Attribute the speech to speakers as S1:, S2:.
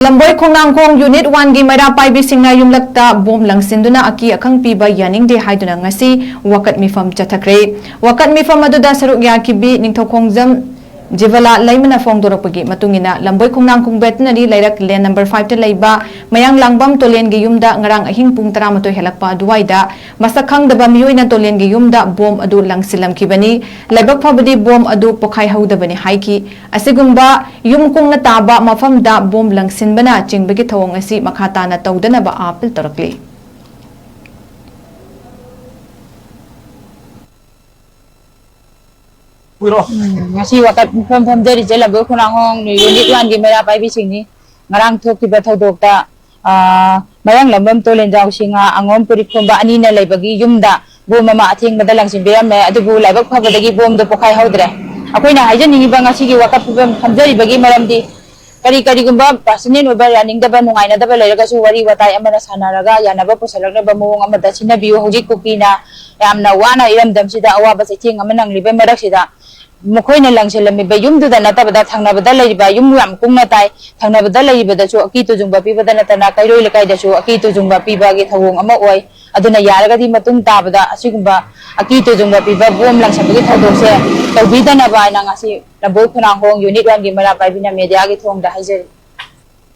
S1: Lamboi Khongnangkhong Unit 1 gi Maira Paibi Singna Yumlakta bom langsinduna aki akhang piba yaningde haiduna ngasi wakat mifam chathakre wakat mifam aduda saruk yakibi ningthokkhongjam Jivala laimana fongdorapagi matungina Lamboi Khongnangkhong veterinary lairak lane number 5 ta laiba mayang langbam tolen gi yumda ngarang ahing pung 13 helakpa duwaida masakhang daba miyoina tolen gi yumda bom adu langsilam kibani laibak phabadi bom adu pokhai haudabani haiki asigumba yumkung na taba mafamda bom langsinbana chingbagi thawong asi makhata na tawdana ba apil torakli
S2: ngasi wakat pham dari je Lamboi Khongnangkhong Unit 1 gi Maira Paibi Singni ngarang thokkiba thodokta mayang lambam tolen jaw singa angom puri khomba ani na laibagi yumda bom mama athing bada langsin berame adubu laibak phabadagi bom do pokhai haudre akoina haijani ba ngasi gi wakat pham jari bagi maramdi kari gumba personal oba running daba nungaina daba lairaga su wari watai amana sanaraga yanaba posalagna ba mawong amada sinabiyo hojik kukina yamna wana iramdam sida awaba seching amanang libe marak sida Mukhoina langselami ba yumduda natabada thangnabada laiba yum yam kungna tai thangnabada laibada chu aki tu jungba pibada natana kairoi lakai da chu aki tu jungba piba gi thawong ama oi aduna yaragadi matung tabada asigumba aki tu jungba piba bom langsabagi thadokse tawbidana ba na ngasi Lamboi Khongnangkhong Unit 1 gi Maira Paibi na media gi thongda haijeri